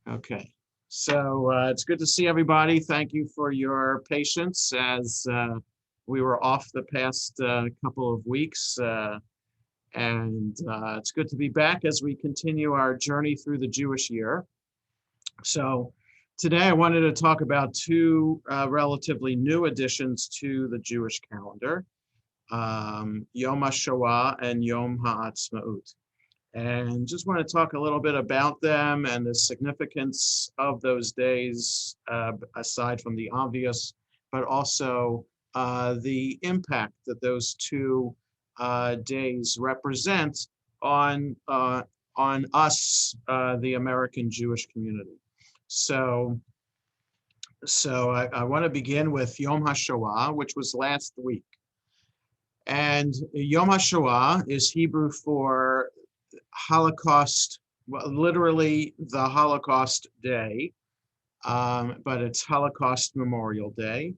Okay, so it's good to see everybody. Thank you for your patience as we were off the past couple of weeks. And it's good to be back as we continue our journey through the Jewish year. So today I wanted to talk about two relatively new additions to the Jewish calendar, Yomashawa and Yomhatsmaut. And just want to talk a little bit about them and the significance of those days, aside from the obvious, but also the impact that those two days represent on us, the American Jewish community. So I want to begin with Yom HaShoah, which was last week. And Yom HaShoah is Hebrew for Holocaust, well, literally the Holocaust Day, but it's Holocaust Memorial Day.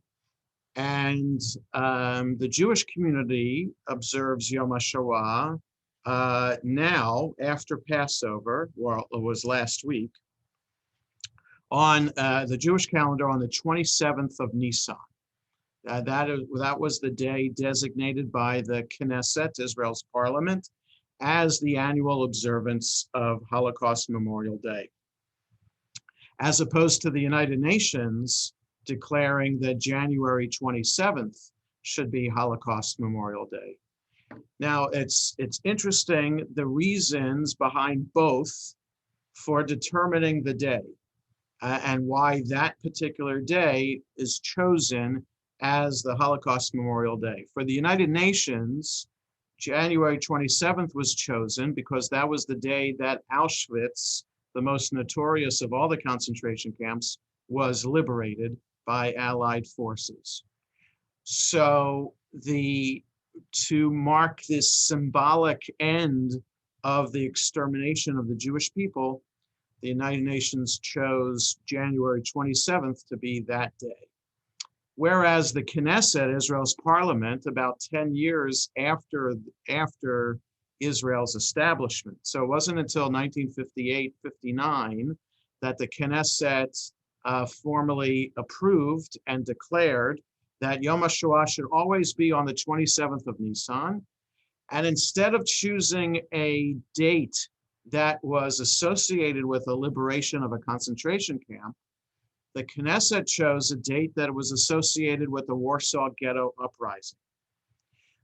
And the Jewish community observes Yom HaShoah now after Passover, well, it was last week, on the Jewish calendar on the 27th of Nisan. That was the day designated by the Knesset, Israel's parliament, as the annual observance of Holocaust Memorial Day, as opposed to the United Nations declaring that January 27th should be Holocaust Memorial Day. Now, it's interesting the reasons behind both for determining the day and why that particular day is chosen as the Holocaust Memorial Day. For the United Nations, January 27th was chosen because that was the day that Auschwitz, the most notorious of all the concentration camps, was liberated by Allied forces. So to mark this symbolic end of the extermination of the Jewish people, the United Nations chose January 27th to be that day. Whereas the Knesset, Israel's parliament, about 10 years after Israel's establishment, so it wasn't until 1958-59 that the Knesset formally approved and declared that Yom HaShoah should always be on the 27th of Nisan. And instead of choosing a date that was associated with the liberation of a concentration camp, the Knesset chose a date that was associated with the Warsaw Ghetto Uprising.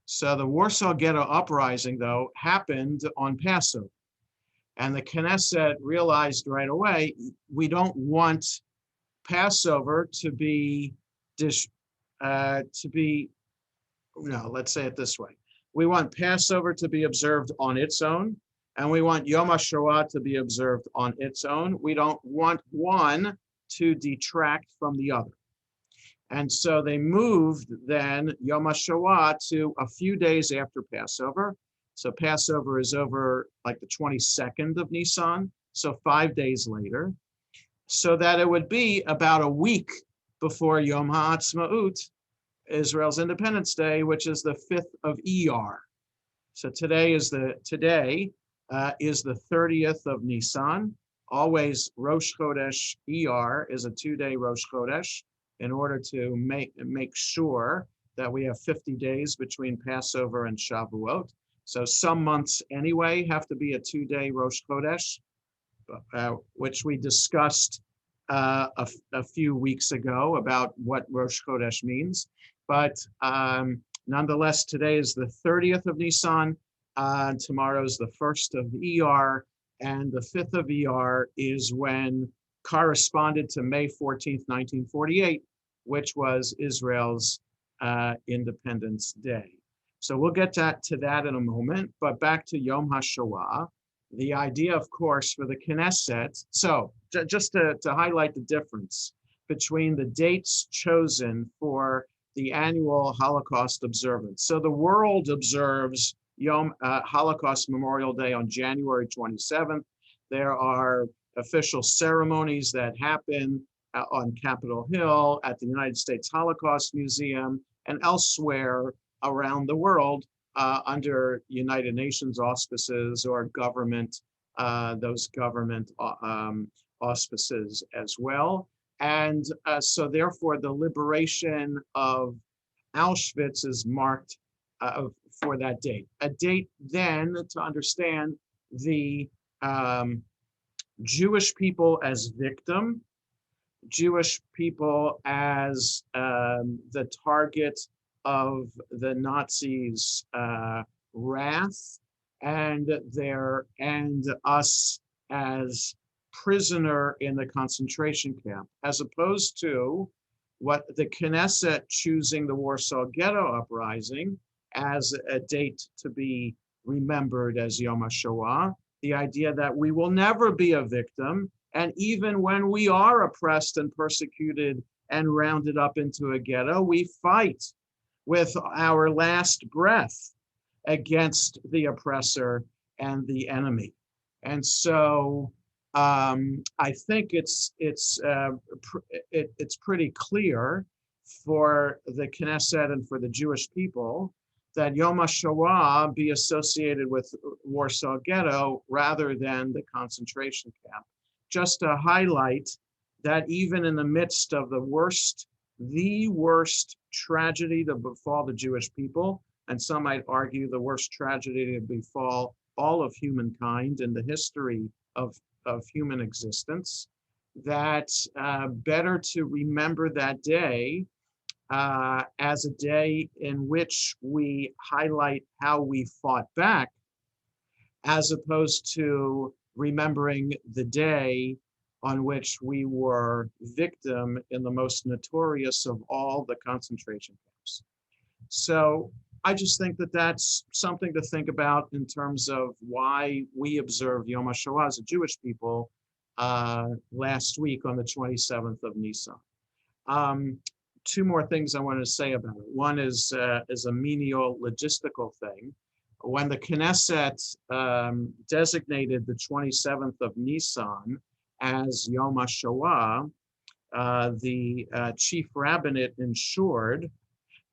So the Warsaw Ghetto Uprising, though, happened on Passover. And the Knesset realized right away, we don't want Passover to be, let's say it this way. We want Passover to be observed on its own, and we want Yom HaShoah to be observed on its own. We don't want one to detract from the other. And so they moved then Yom HaShoah to a few days after Passover. So Passover is over like the 22nd of Nisan, so 5 days later, so that it would be about a week before Yom HaAtzma'ut, Israel's Independence Day, which is the 5th of Iyar. So today is the 30th of Nisan. Always Rosh Chodesh Iyar is a 2-day Rosh Chodesh in order to make sure that we have 50 days between Passover and Shavuot. So some months anyway have to be a 2-day Rosh Chodesh, which we discussed a few weeks ago about what Rosh Chodesh means. But nonetheless, today is the 30th of Nisan. Tomorrow is the 1st of Iyar. And the 5th of Iyar is when corresponded to May 14th, 1948, which was Israel's Independence Day. So we'll get to that in a moment, but back to Yom HaShoah. The idea, of course, for the Knesset, so just to highlight the difference between the dates chosen for the annual Holocaust observance. So the world observes Holocaust Memorial Day on January 27th. There are official ceremonies that happen on Capitol Hill, at the United States Holocaust Museum, and elsewhere around the world under United Nations auspices or government those government auspices as well. And so therefore the liberation of Auschwitz is marked for that date. A date then to understand the Jewish people as victim, Jewish people as the target of the Nazis' wrath, and us as prisoner in the concentration camp, as opposed to what the Knesset choosing the Warsaw Ghetto Uprising as a date to be remembered as Yomashawa, the idea that we will never be a victim, and even when we are oppressed and persecuted and rounded up into a ghetto, we fight with our last breath against the oppressor and the enemy. And so I think it's pretty clear for the Knesset and for the Jewish people that Yom HaShoah be associated with Warsaw Ghetto rather than the concentration camp, just to highlight that even in the midst of the worst tragedy to befall the Jewish people, and some might argue the worst tragedy to befall all of humankind in the history of human existence, that better to remember that day as a day in which we highlight how we fought back, as opposed to remembering the day on which we were victim in the most notorious of all the concentration camps. So I just think that that's something to think about in terms of why we observed Yom HaShoah as a Jewish people last week on the 27th of Nisan. Two more things I wanted to say about it. One is a menial logistical thing. When the Knesset designated the 27th of Nisan as Yom HaShoah, the chief rabbinate ensured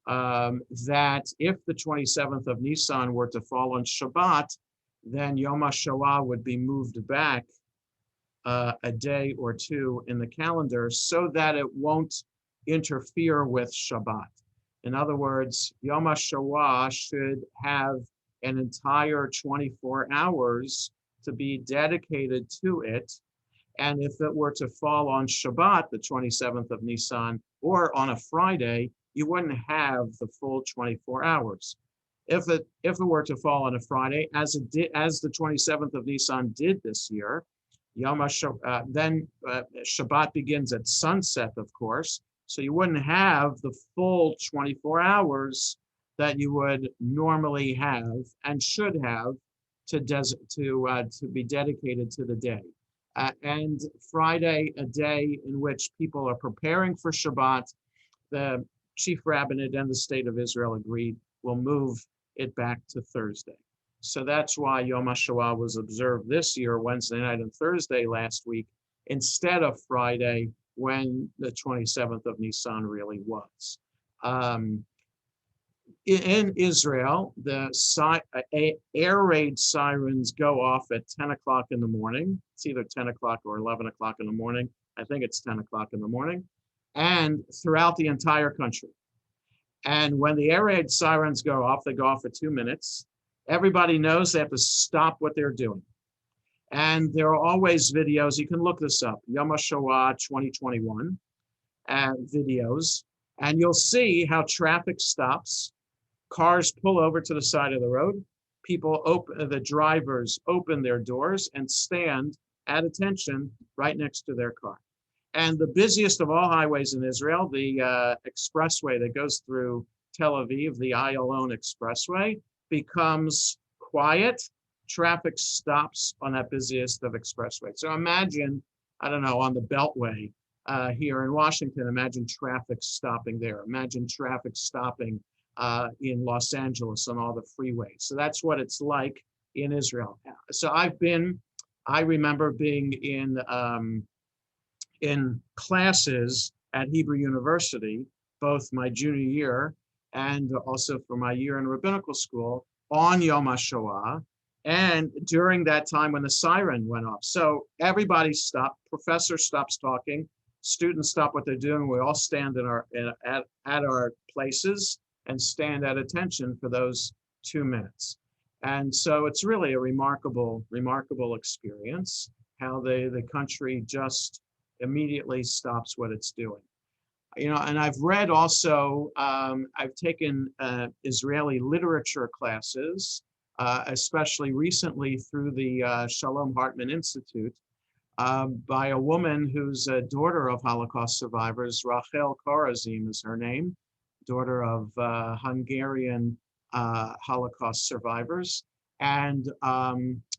that if the 27th of Nisan were to fall on Shabbat, then Yom HaShoah would be moved back a day or two in the calendar so that it won't interfere with Shabbat. In other words, Yom HaShoah should have an entire 24 hours to be dedicated to it. And if it were to fall on Shabbat, the 27th of Nisan, or on a Friday, you wouldn't have the full 24 hours. If it were to fall on a Friday, as the 27th of Nisan did this year, then Shabbat begins at sunset, of course. So you wouldn't have the full 24 hours that you would normally have and should have to be dedicated to the day. And Friday, a day in which people are preparing for Shabbat, the chief rabbinate and the state of Israel agreed will move it back to Thursday. So that's why Yom HaShoah was observed this year, Wednesday night and Thursday last week, instead of Friday, when the 27th of Nisan really was. In Israel, the air raid sirens go off at 10 o'clock in the morning. It's either 10 o'clock or 11 o'clock in the morning. I think it's 10 o'clock in the morning, and throughout the entire country. And when the air raid sirens go off, they go off for 2 minutes. Everybody knows they have to stop what they're doing. And there are always videos, you can look this up, Yom HaShoah 2021 videos, and you'll see how traffic stops. Cars pull over to the side of the road. The drivers open their doors and stand at attention right next to their car. And the busiest of all highways in Israel, the expressway that goes through Tel Aviv, the Ayalon Expressway, becomes quiet. Traffic stops on that busiest of expressways. So imagine, I don't know, on the Beltway here in Washington, imagine traffic stopping there. Imagine traffic stopping in Los Angeles on all the freeways. So that's what it's like in Israel. So I remember being in classes at Hebrew University, both my junior year and also for my year in rabbinical school on Yom HaShoah. And during that time when the siren went off, so everybody stopped, professor stops talking, students stop what they're doing, we all stand at our places and stand at attention for those 2 minutes. And so it's really a remarkable experience, how the country just immediately stops what it's doing. And I've read also, I've taken Israeli literature classes, especially recently through the Shalom Hartman Institute, by a woman who's a daughter of Holocaust survivors. Rachel Korazim is her name, daughter of Hungarian Holocaust survivors. And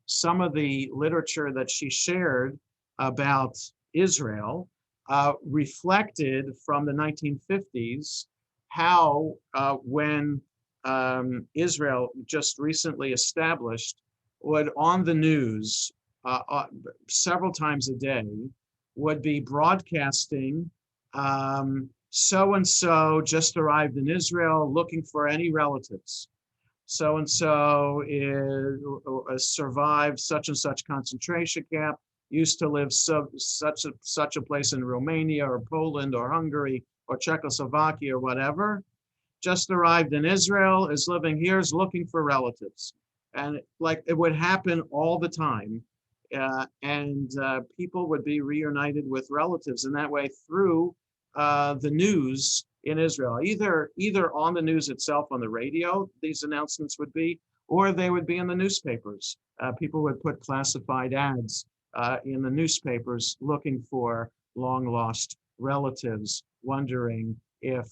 some of the literature that she shared about Israel reflected from the 1950s how when Israel just recently established would on the news several times a day would be broadcasting so-and-so just arrived in Israel looking for any relatives. So-and-so survived such and such concentration camp, used to live such a place in Romania or Poland or Hungary or Czechoslovakia or whatever, just arrived in Israel, is living here, is looking for relatives. And like it would happen all the time. And people would be reunited with relatives in that way through the news in Israel, either on the news itself on the radio, these announcements would be, or they would be in the newspapers. People would put classified ads in the newspapers looking for long lost relatives, wondering if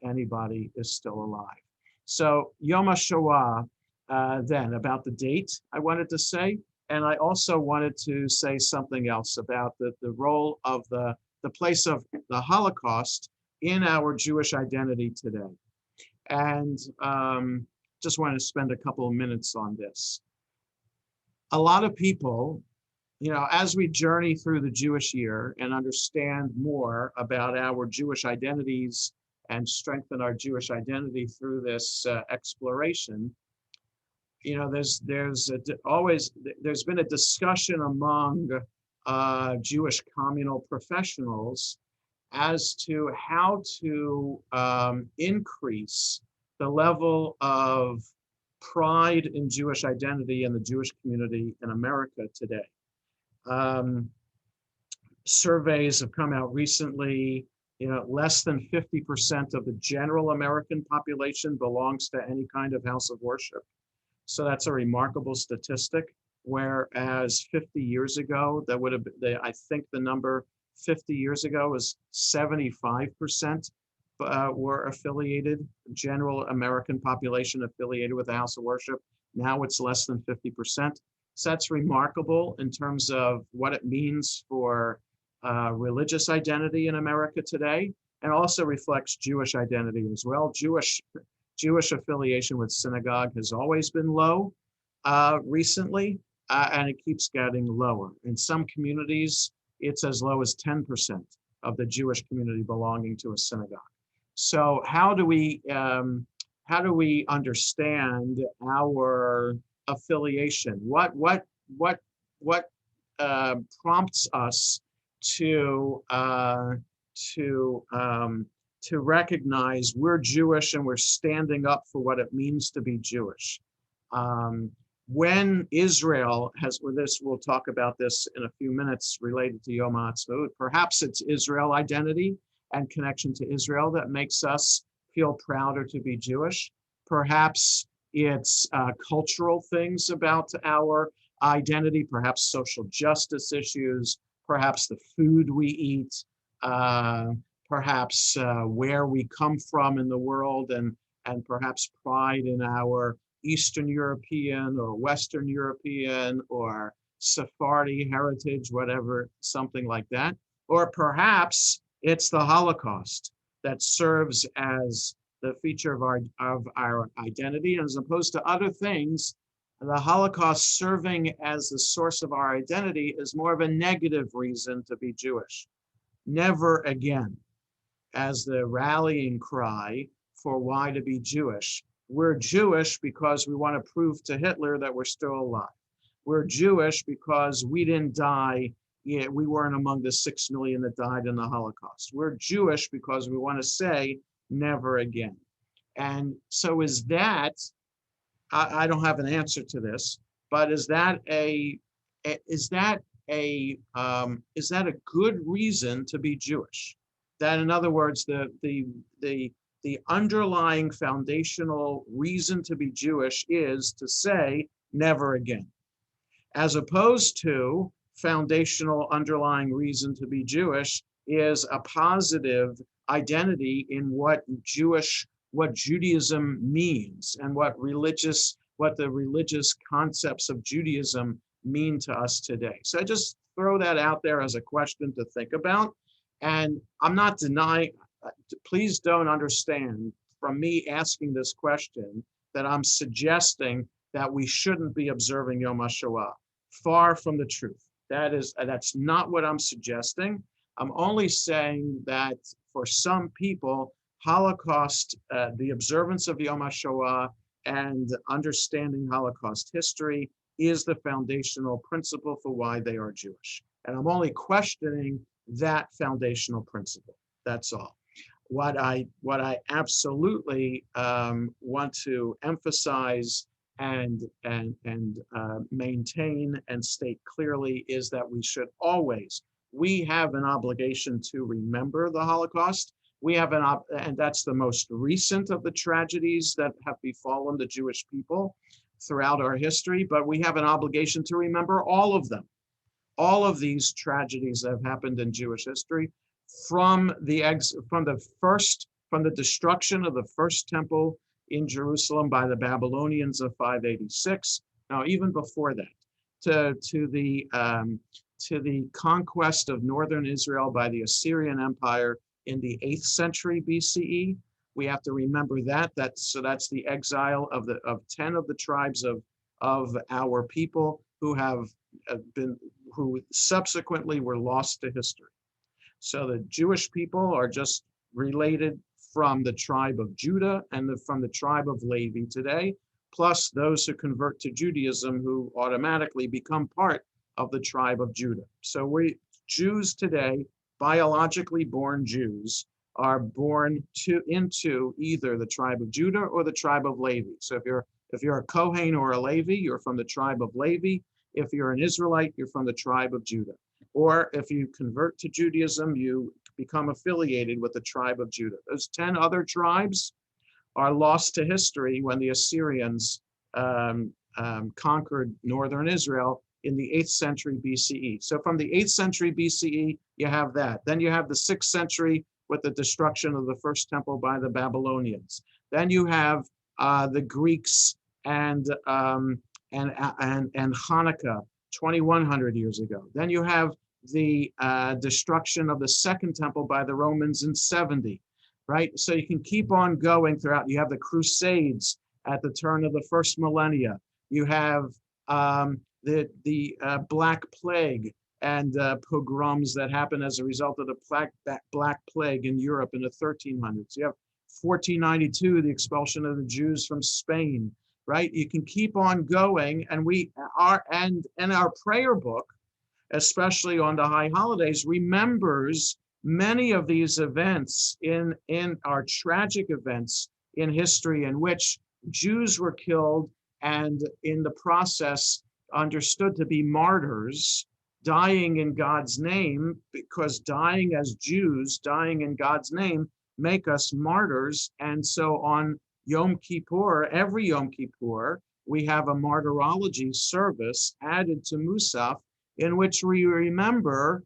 anybody is still alive. So Yomashawa, then about the date I wanted to say, and I also wanted to say something else about the role of the place of the Holocaust in our Jewish identity today. And just want to spend a couple of minutes on this. A lot of people, as we journey through the Jewish year and understand more about our Jewish identities and strengthen our Jewish identity through this exploration, there's been a discussion among Jewish communal professionals as to how to increase the level of pride in Jewish identity in the Jewish community in America today. Surveys have come out recently, less than 50% of the general American population belongs to any kind of house of worship. So that's a remarkable statistic. Whereas 50 years ago, that would have been, I think the number 50 years ago was 75% were affiliated, general American population affiliated with the house of worship. Now it's less than 50%. So that's remarkable in terms of what it means for religious identity in America today, and also reflects Jewish identity as well. Jewish affiliation with synagogue has always been low recently, and it keeps getting lower. In some communities, it's as low as 10% of the Jewish community belonging to a synagogue. So how do we understand our affiliation? What prompts us to recognize we're Jewish and we're standing up for what it means to be Jewish? When Israel has, we'll talk about this in a few minutes related to Yomashawa, perhaps it's Israel identity and connection to Israel that makes us feel prouder to be Jewish. Perhaps it's cultural things about our identity, perhaps social justice issues, perhaps the food we eat, perhaps where we come from in the world, and perhaps pride in our Eastern European or Western European or Sephardi heritage, whatever, something like that. Or perhaps it's the Holocaust that serves as the feature of our identity, and as opposed to other things, the Holocaust serving as the source of our identity is more of a negative reason to be Jewish. Never again, as the rallying cry for why to be Jewish, We're Jewish because we want to prove to Hitler that we're still alive. We're Jewish because we didn't die. We weren't among the 6 million that died in the Holocaust. We're Jewish because we want to say never again. And so is that, I don't have an answer to this, but is that a good reason to be Jewish? That, in other words, the underlying foundational reason to be Jewish is to say never again, as opposed to foundational underlying reason to be Jewish is a positive identity in what Judaism means and what the religious concepts of Judaism mean to us today. So I just throw that out there as a question to think about. And I'm not denying, please don't understand from me asking this question that I'm suggesting that we shouldn't be observing Yomashawa. Far from the truth. That's not what I'm suggesting. I'm only saying that for some people, Holocaust, the observance of Yomashawa and understanding Holocaust history is the foundational principle for why they are Jewish. And I'm only questioning that foundational principle. That's all. What I absolutely want to emphasize and maintain and state clearly is that we have an obligation to remember the Holocaust. We have and that's the most recent of the tragedies that have befallen the Jewish people throughout our history, but we have an obligation to remember all of them. All of these tragedies that have happened in Jewish history, from the destruction of the first temple in Jerusalem by the Babylonians of 586. Now, even before that, to the conquest of northern Israel by the Assyrian Empire in the 8th century BCE. We have to remember that. That's the exile of 10 of the tribes of our people who who subsequently were lost to history. So the Jewish people are just related from the tribe of Judah and from the tribe of Levi today, plus those who convert to Judaism who automatically become part of the tribe of Judah. So Jews today, biologically born Jews, are born into either the tribe of Judah or the tribe of Levi. So if you're a Kohen or a Levi, you're from the tribe of Levi. If you're an Israelite, you're from the tribe of Judah. Or if you convert to Judaism, you become affiliated with the tribe of Judah. Those 10 other tribes are lost to history when the Assyrians conquered northern Israel in the 8th century BCE. So from the 8th century BCE, you have that. Then you have the 6th century with the destruction of the first temple by the Babylonians. Then you have the Greeks and Hanukkah 2,100 years ago. Then you have the destruction of the second temple by the Romans in 70, right? So you can keep on going throughout. You have the Crusades at the turn of the first millennia. You have the Black Plague and pogroms that happened as a result of the Black Plague in Europe in the 1300s. You have 1492, the expulsion of the Jews from Spain, right? You can keep on going, and our prayer book, especially on the high holidays, remembers many of these events in our tragic events in history in which Jews were killed and in the process understood to be martyrs, dying in God's name, because dying as Jews, dying in God's name, make us martyrs. And so on Yom Kippur, every Yom Kippur, we have a martyrology service added to Musaf in which we remember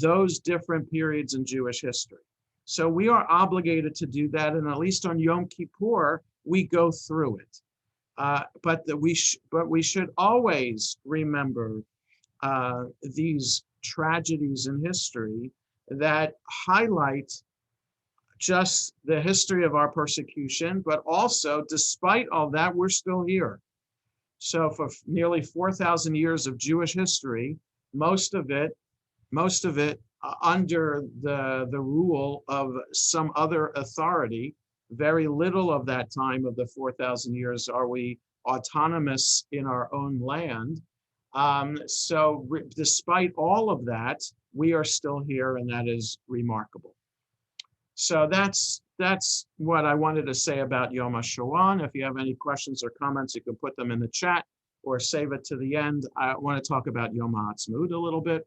those different periods in Jewish history. So we are obligated to do that, and at least on Yom Kippur, we go through it. But we should always remember these tragedies in history that highlight just the history of our persecution, but also, despite all that, we're still here. So for nearly 4,000 years of Jewish history, most of it under the rule of some other authority, very little of that time of the 4,000 years are we autonomous in our own land. So despite all of that, we are still here, and that is remarkable. So that's what I wanted to say about Yomashawa. If you have any questions or comments, you can put them in the chat or save it to the end. I want to talk about HaAtzma'ut a little bit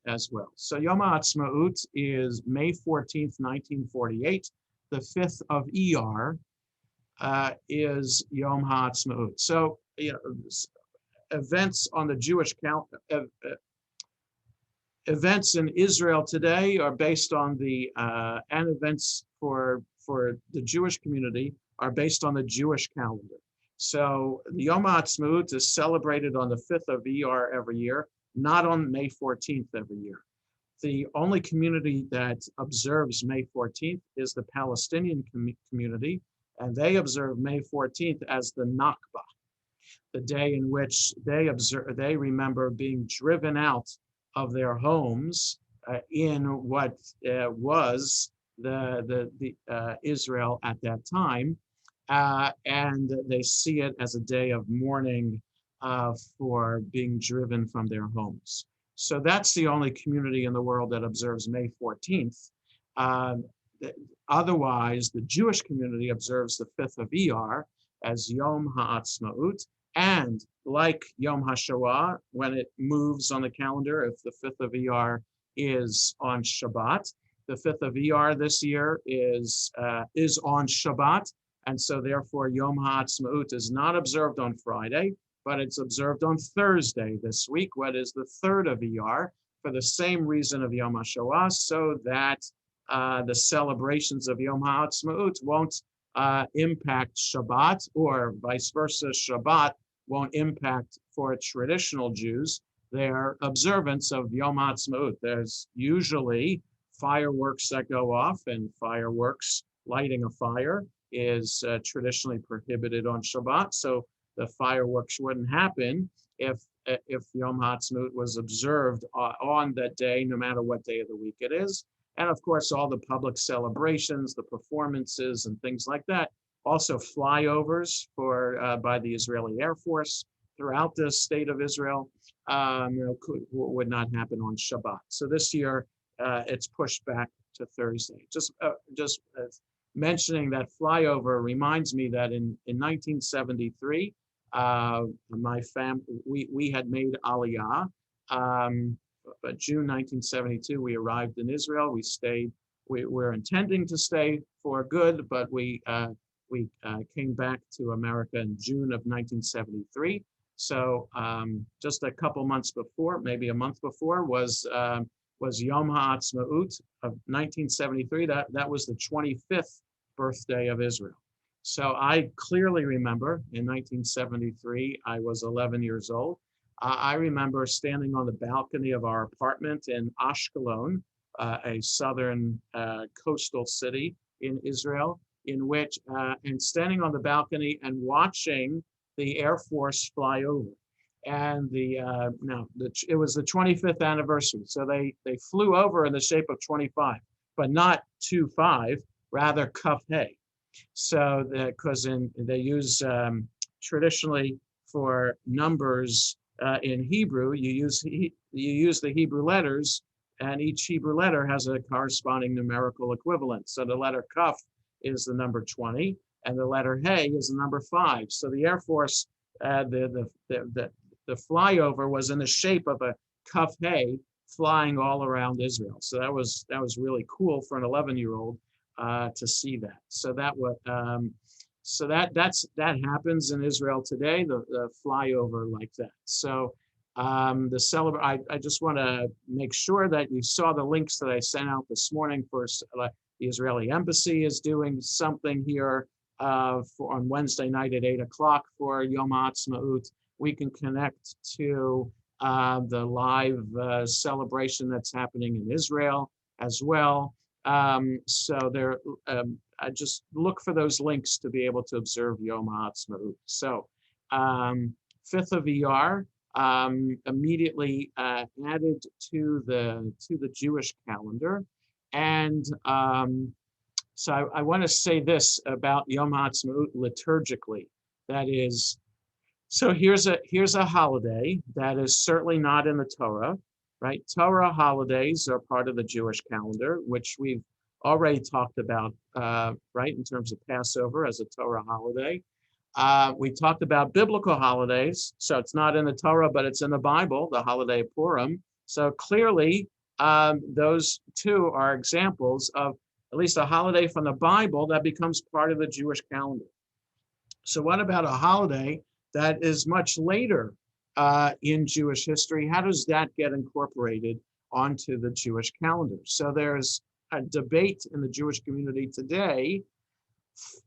as well. So HaAtzma'ut is May 14th, 1948. The 5th of Iyar is HaAtzma'ut. So, you know, events on the Jewish calendar, events in Israel today are based on the and events for the Jewish community are based on the Jewish calendar. So the HaAtzma'ut is celebrated on the 5th of Iyar every year, not on May 14th every year. The only community that observes May 14th is the Palestinian community, and they observe May 14th as the Nakba, the day in which they remember being driven out of their homes in what was the Israel at that time, and they see it as a day of mourning for being driven from their homes. So that's the only community in the world that observes May 14th. Otherwise, the Jewish community observes the 5th of Iyar as Yom HaAtzma'ut, and like Yom HaShoah, when it moves on the calendar, if the 5th of Iyar is on Shabbat, the 5th of Iyar this year is on Shabbat, and so therefore Yom HaAtzma'ut is not observed on Friday, but it's observed on Thursday this week, what is the 3rd of Iyar, for the same reason of Yom HaShoah, so that the celebrations of Yom HaAtzma'ut won't impact Shabbat, or vice versa, Shabbat won't impact for traditional Jews their observance of Yom HaAtzma'ut. There's usually fireworks that go off, and fireworks, lighting a fire is traditionally prohibited on Shabbat. So the fireworks wouldn't happen if Yom HaAtzma'ut was observed on that day, no matter what day of the week it is. And of course, all the public celebrations, the performances and things like that, also flyovers by the Israeli Air Force throughout the state of Israel would not happen on Shabbat. So this year, it's pushed back to Thursday. Just mentioning that flyover reminds me that in 1973, we had made Aliyah. But June 1972, we arrived in Israel. We stayed. We're intending to stay for good, but we came back to America in June of 1973. So just a couple months before, maybe a month before, was Yom HaAtzma'ut of 1973. That was the 25th birthday of Israel. So I clearly remember in 1973, I was 11 years old. I remember standing on the balcony of our apartment in Ashkelon, a southern coastal city in Israel, in which, and standing on the balcony and watching the Air Force fly over. And it was the 25th anniversary. So they flew over in the shape of 25, but not 25, rather Kaf He. So because they use traditionally for numbers in Hebrew, you use the Hebrew letters, and each Hebrew letter has a corresponding numerical equivalent. So the letter Kaf is the number 20, and the letter He is the number 5. So the Air Force, the flyover was in the shape of a Kaf He flying all around Israel. So that was really cool for an 11-year-old to see that. So that happens in Israel today, the flyover like that. So I just want to make sure that you saw the links that I sent out this morning for the Israeli Embassy is doing something here on Wednesday night at 8 o'clock for Yom HaAtzma'ut. We can connect to the live celebration that's happening in Israel as well. So I just look for those links to be able to observe Yom HaAtzma'ut. So 5th of Iyar, immediately added to the Jewish calendar, and So I want to say this about Yom HaAtzma'ut liturgically. That is, so here's a holiday that is certainly not in the Torah, right? Torah holidays are part of the Jewish calendar, which we've already talked about, right, in terms of Passover as a Torah holiday. We talked about biblical holidays, so it's not in the Torah, but it's in the Bible, the holiday of Purim. So clearly, those two are examples of at least a holiday from the Bible that becomes part of the Jewish calendar. So what about a holiday that is much later in Jewish history? How does that get incorporated onto the Jewish calendar? So there's a debate in the Jewish community today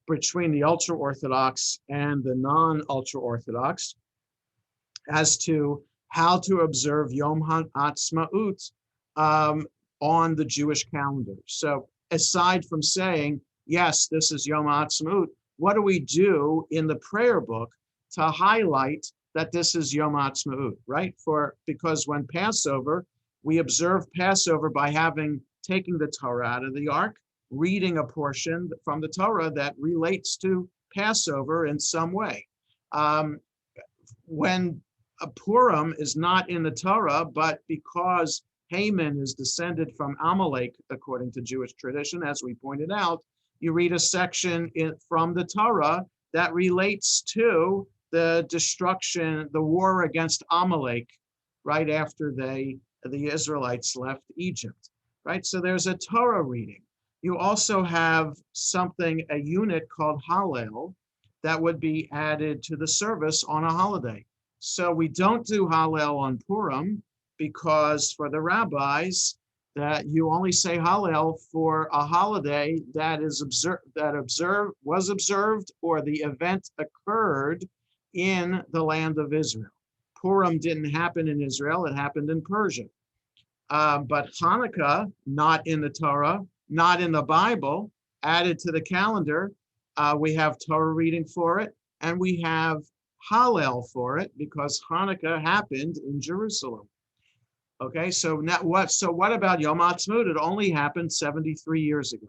between the ultra-Orthodox and the non-ultra-Orthodox as to how to observe Yom HaAtzma'ut on the Jewish calendar. So aside from saying, yes, this is Yom HaAtzma'ut, what do we do in the prayer book to highlight that this is Yom HaAtzma'ut, right? Because when Passover, we observe Passover by taking the Torah out of the ark, reading a portion from the Torah that relates to Passover in some way. When a Purim is not in the Torah, but because Haman is descended from Amalek, according to Jewish tradition, as we pointed out, you read a section from the Torah that relates to the destruction, the war against Amalek, right after the Israelites left Egypt, right? So there's a Torah reading. You also have a unit called Hallel that would be added to the service on a holiday. So we don't do Hallel on Purim because for the rabbis, that you only say Hallel for a holiday that was observed, or the event occurred in the land of Israel. Purim didn't happen in Israel, it happened in Persia. But Hanukkah, not in the Torah, not in the Bible, added to the calendar. We have Torah reading for it, and we have Hallel for it because Hanukkah happened in Jerusalem. Okay, so what about Yom HaAtzma'ut? It only happened 73 years ago.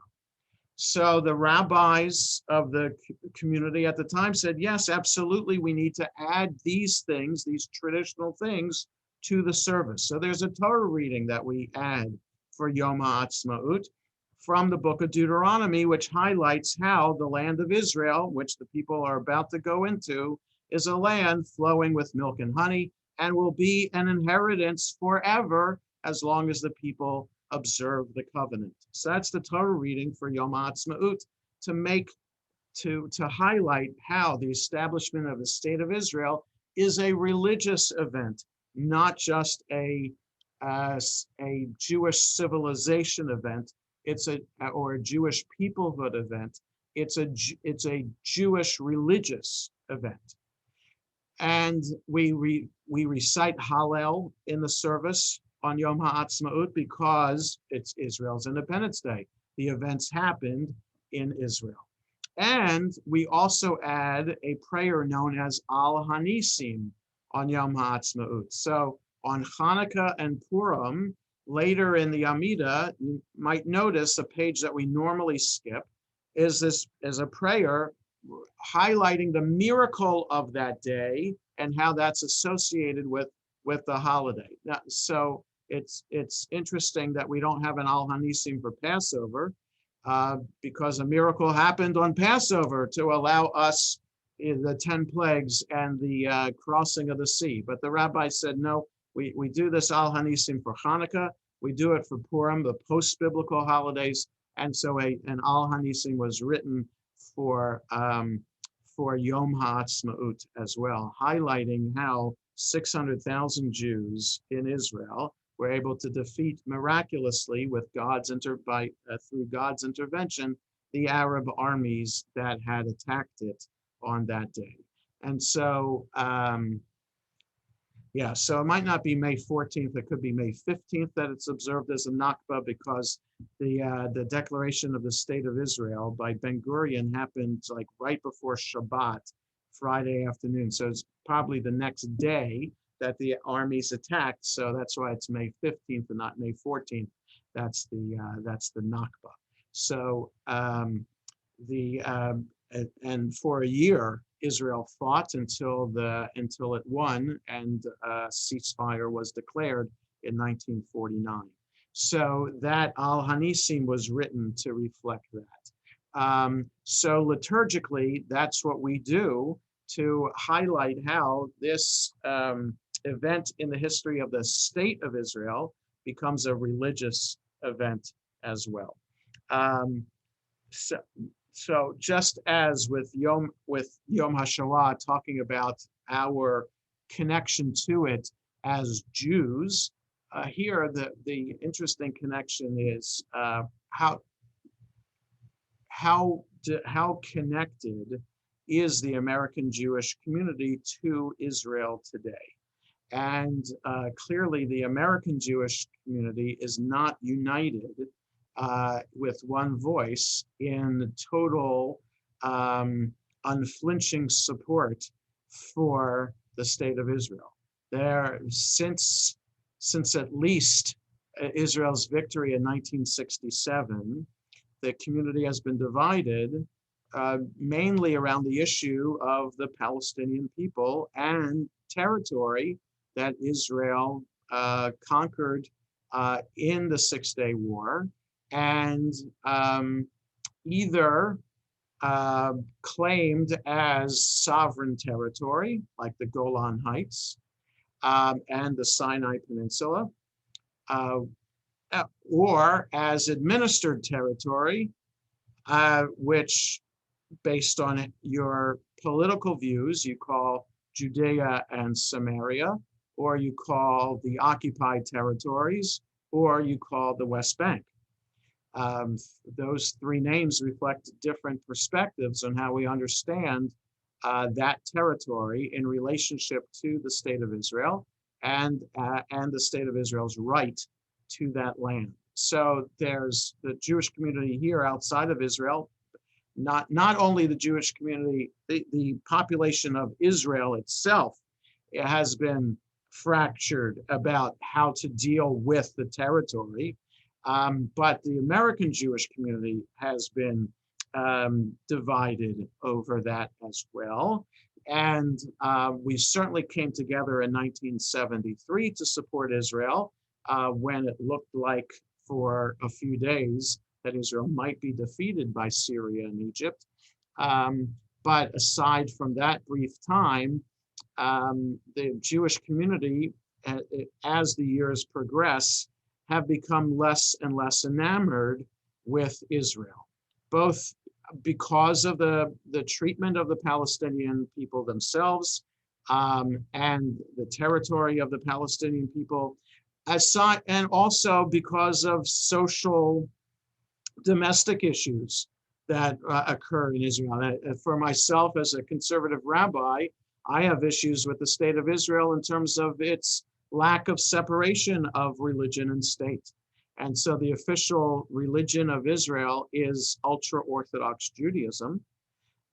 So the rabbis of the community at the time said, yes, absolutely, we need to add these things, these traditional things, to the service. So there's a Torah reading that we add for Yom HaAtzma'ut from the book of Deuteronomy, which highlights how the land of Israel, which the people are about to go into, is a land flowing with milk and honey, and will be an inheritance forever as long as the people observe the covenant. So that's the Torah reading for Yom HaAtzma'ut to highlight how the establishment of the state of Israel is a religious event, not just a Jewish civilization event. Or a Jewish peoplehood event. It's a Jewish religious event. And we recite Hallel in the service on Yom HaAtzma'ut because it's Israel's Independence Day. The events happened in Israel. And we also add a prayer known as Al Hanisim on Yom HaAtzma'ut. So on Hanukkah and Purim, later in the Amidah, you might notice a page that we normally skip is a prayer highlighting the miracle of that day and how that's associated with the holiday. So it's interesting that we don't have an Al Hanisim for Passover because a miracle happened on Passover to allow us the 10 plagues and the crossing of the sea. But the rabbi said, no, we do this Al Hanisim for Hanukkah. We do it for Purim, the post-biblical holidays. And so an Al Hanisim was written for Yom HaAtzma'ut as well, highlighting how 600,000 Jews in Israel were able to defeat miraculously through God's intervention, the Arab armies that had attacked it on that day. And so, so it might not be May 14th, it could be May 15th that it's observed as a Nakba because the declaration of the State of Israel by Ben-Gurion happened like right before Shabbat, Friday afternoon. So it's probably the next day that the armies attacked. So that's why it's May 15th and not May 14th. That's the Nakba. So and for a year, Israel fought until it won, and ceasefire was declared in 1949. So that Al Hanisim was written to reflect that. So liturgically, that's what we do to highlight how this event in the history of the state of Israel becomes a religious event as well. So just as with Yom HaShoah, talking about our connection to it as Jews, here the interesting connection is how connected is the American Jewish community to Israel today. And clearly the American Jewish community is not united with one voice in total unflinching support for the state of Israel. Since at least Israel's victory in 1967, the community has been divided mainly around the issue of the Palestinian people and territory that Israel conquered in the Six-Day War, and either claimed as sovereign territory, like the Golan Heights and the Sinai Peninsula, or as administered territory, which, based on your political views, you call Judea and Samaria, or you call the occupied territories, or you call the West Bank. Those three names reflect different perspectives on how we understand that territory in relationship to the state of Israel and the state of Israel's right to that land. So there's the Jewish community here outside of Israel, not only the Jewish community, the population of Israel itself, it has been fractured about how to deal with the territory. But the American Jewish community has been divided over that as well. And we certainly came together in 1973 to support Israel when it looked like for a few days that Israel might be defeated by Syria and Egypt. But aside from that brief time, the Jewish community, as the years progress, have become less and less enamored with Israel, both because of the treatment of the Palestinian people themselves and the territory of the Palestinian people, aside, and also because of social domestic issues that occur in Israel. For myself, as a conservative rabbi, I have issues with the state of Israel in terms of its lack of separation of religion and state. And so the official religion of Israel is ultra-Orthodox Judaism.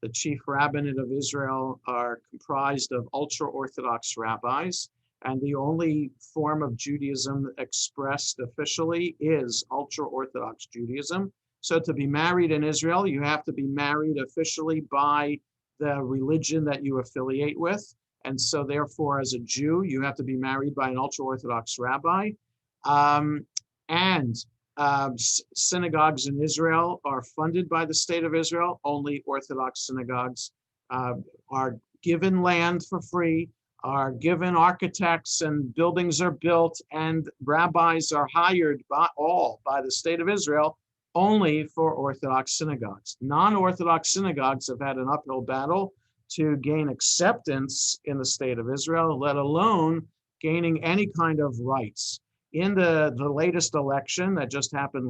The chief rabbinate of Israel are comprised of ultra-Orthodox rabbis, and the only form of Judaism expressed officially is ultra-Orthodox Judaism. So to be married in Israel, you have to be married officially by the religion that you affiliate with. And so therefore, as a Jew, you have to be married by an ultra-Orthodox rabbi. Synagogues in Israel are funded by the state of Israel. Only Orthodox synagogues are given land for free, are given architects, and buildings are built, and rabbis are hired by the state of Israel only for Orthodox synagogues. Non-Orthodox synagogues have had an uphill battle to gain acceptance in the state of Israel, let alone gaining any kind of rights. In the latest election that just happened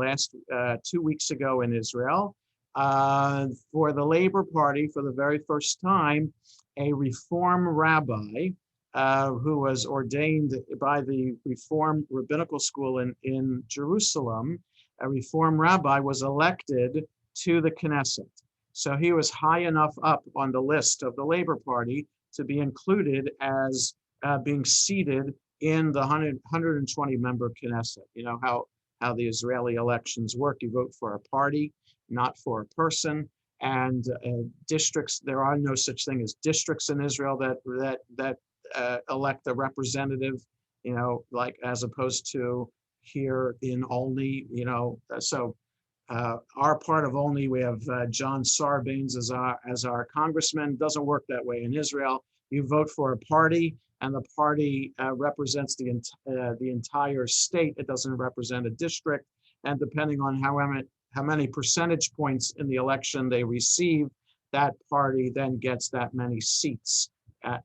2 weeks ago in Israel, for the Labor Party, for the very first time, a Reform rabbi who was ordained by the Reform Rabbinical School in Jerusalem, a Reform rabbi was elected to the Knesset. So he was high enough up on the list of the Labor Party to be included as being seated in the 120-member Knesset. You know how how the Israeli elections work. You vote for a party, not for a person. And districts, there are no such thing as districts in Israel that elect a representative, like as opposed to here in Olney, so our part of Olney, we have John Sarbanes as our congressman. Doesn't work that way in Israel. You vote for a party, and the party represents the entire state. It doesn't represent a district. And depending on how many percentage points in the election they receive, that party then gets that many seats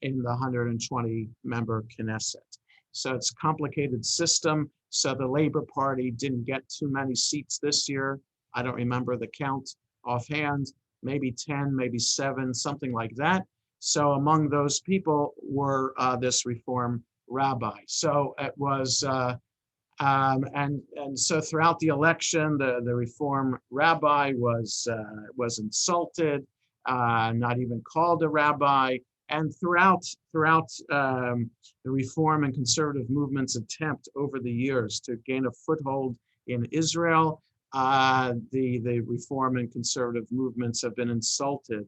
in the 120-member Knesset. So it's a complicated system. So the Labor Party didn't get too many seats this year. I don't remember the count offhand, maybe 10, maybe 7, something like that. So among those people were this Reform rabbi. So it was, and so throughout the election, the Reform rabbi was insulted, not even called a rabbi. And throughout the Reform and conservative movement's attempt over the years to gain a foothold in Israel, the Reform and conservative movements have been insulted.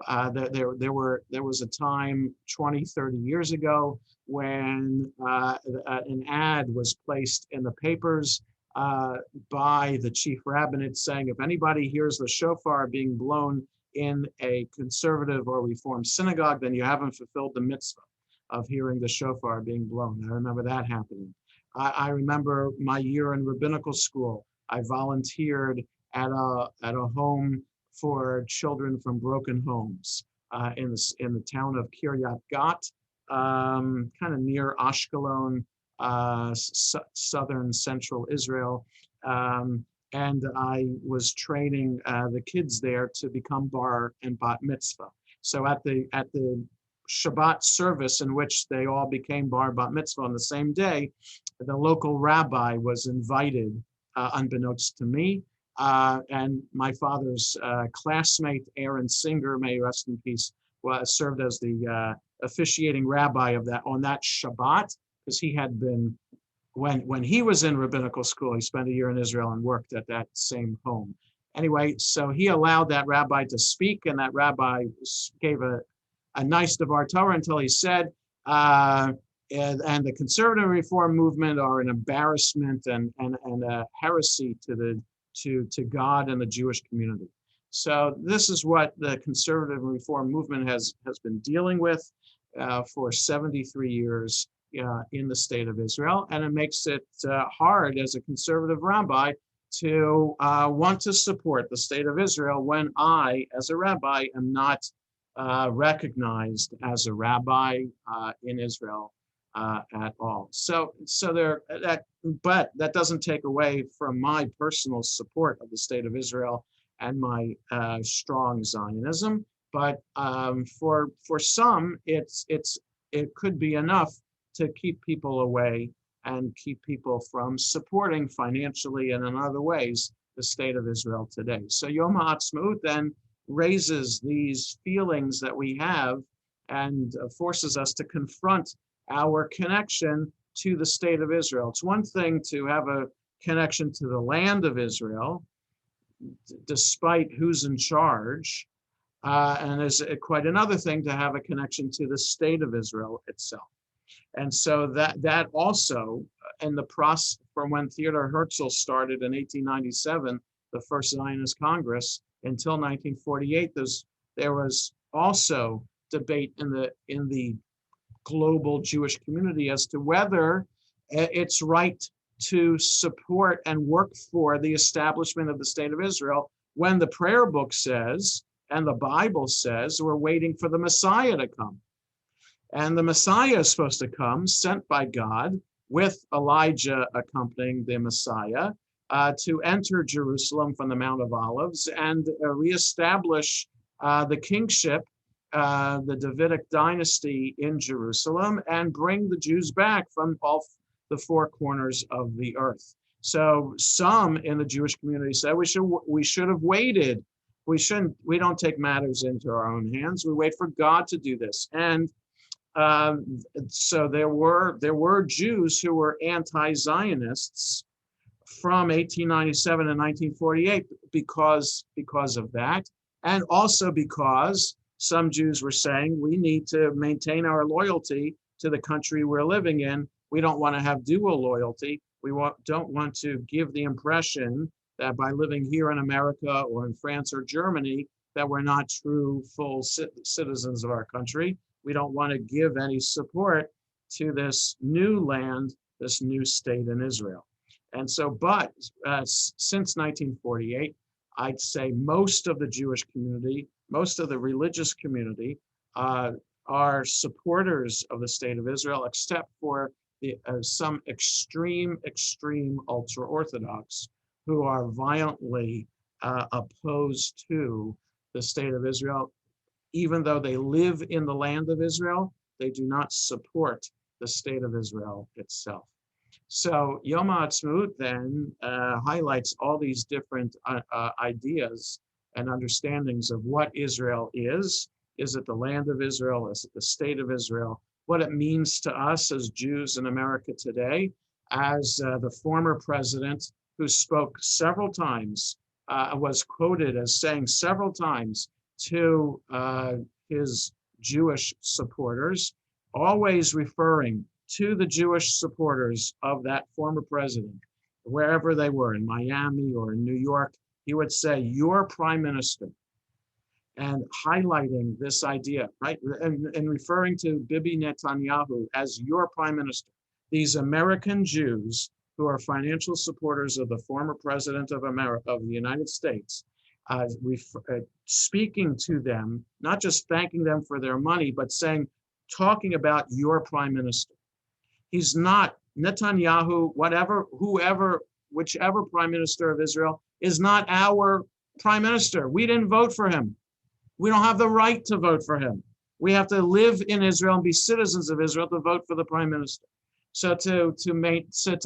There was a time 20, 30 years ago when an ad was placed in the papers by the chief rabbinate saying, if anybody hears the shofar being blown in a conservative or Reform synagogue, then you haven't fulfilled the mitzvah of hearing the shofar being blown. I remember that happening. I remember my year in rabbinical school. I volunteered at a home for children from broken homes in the town of Kiryat Gat, kind of near Ashkelon, southern central Israel. And I was training the kids there to become bar and bat mitzvah. So at the Shabbat service in which they all became bar bat mitzvah on the same day, the local rabbi was invited, unbeknownst to me, and my father's classmate, Aaron Singer, may he rest in peace, served as the officiating rabbi on that Shabbat, because he had been, when he was in rabbinical school, he spent a year in Israel and worked at that same home. Anyway, so he allowed that rabbi to speak, and that rabbi gave a nice Devar Torah until he said, and the conservative Reform movement are an embarrassment and a heresy to God and the Jewish community. So this is what the conservative Reform movement has been dealing with for 73 years in the state of Israel, and it makes it hard as a conservative rabbi to want to support the state of Israel when I, as a rabbi, am not recognized as a rabbi in Israel at all. But that doesn't take away from my personal support of the state of Israel and my strong Zionism. But for some, it could be enough to keep people away and keep people from supporting financially and in other ways the state of Israel today. So HaAtzma'ut then raises these feelings that we have and forces us to confront our connection to the state of Israel. It's one thing to have a connection to the land of Israel, despite who's in charge, and it's quite another thing to have a connection to the state of Israel itself. And so that also, in the process from when Theodor Herzl started in 1897, the first Zionist Congress, until 1948, there was also debate in the global Jewish community as to whether it's right to support and work for the establishment of the state of Israel when the prayer book says and the Bible says we're waiting for the Messiah to come. And the Messiah is supposed to come, sent by God, with Elijah accompanying the Messiah, to enter Jerusalem from the Mount of Olives and reestablish the kingship, the Davidic dynasty in Jerusalem, and bring the Jews back from all the four corners of the earth. So some in the Jewish community say we should have waited. We don't take matters into our own hands. We wait for God to do this. And so there were Jews who were anti-Zionists from 1897 to 1948 because of that, and also because some Jews were saying we need to maintain our loyalty to the country we're living in. We don't want to have dual loyalty. We don't want to give the impression that by living here in America or in France or Germany, that we're not true, full citizens of our country. We don't want to give any support to this new land, this new state in Israel. And so, but since 1948, I'd say most of the Jewish community, most of the religious community are supporters of the state of Israel, except for some extreme ultra-Orthodox who are violently opposed to the state of Israel. Even though they live in the land of Israel, they do not support the state of Israel itself. So HaAtzma'ut then highlights all these different ideas and understandings of what Israel is. Is it the land of Israel? Is it the state of Israel? What it means to us as Jews in America today, as the former president who spoke several times, was quoted as saying several times to his Jewish supporters, always referring to the Jewish supporters of that former president, wherever they were, in Miami or in New York, he would say, "Your prime minister," and highlighting this idea, right? And referring to Bibi Netanyahu as your prime minister. These American Jews who are financial supporters of the former president of America, of the United States, speaking to them, not just thanking them for their money, but talking about your prime minister. He's not Netanyahu, whichever prime minister of Israel is not our prime minister. We didn't vote for him. We don't have the right to vote for him. We have to live in Israel and be citizens of Israel to vote for the prime minister. So to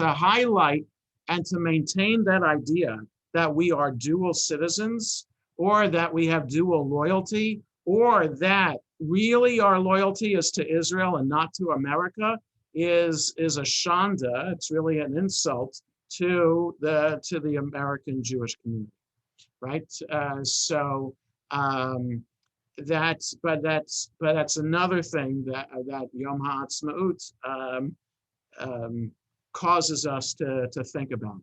highlight and to maintain that idea that we are dual citizens, or that we have dual loyalty, or that really our loyalty is to Israel and not to America, is a shanda. It's really an insult to the American Jewish community, right? That's another thing that Yom HaAtzma'ut causes us to think about.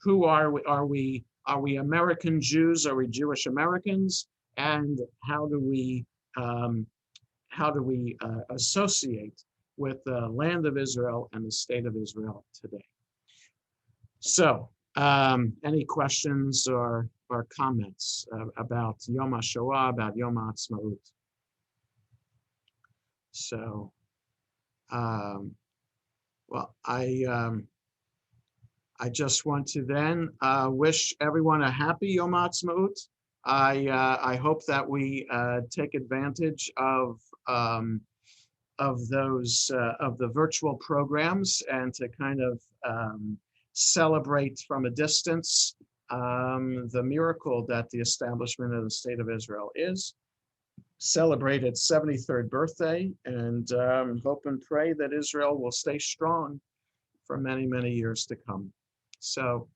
Who are we? Are we American Jews? Are we Jewish Americans? And how do we associate with the land of Israel and the state of Israel today? So, any questions or comments about Yomashawa, about Yomashawa? So, well, I just want to then wish everyone a happy Yomashawa. I hope that we take advantage of those of the virtual programs, and to kind of celebrate from a distance the miracle that the establishment of the state of Israel is. Celebrate its 73rd birthday, and hope and pray that Israel will stay strong for many, many years to come. So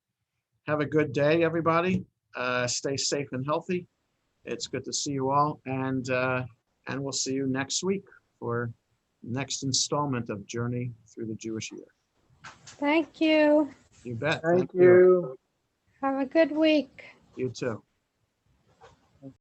have a good day, everybody. Stay safe and healthy. It's good to see you all, and we'll see you next week for next installment of Journey Through the Jewish Year. Thank you. You bet. Thank you. Have a good week. You too.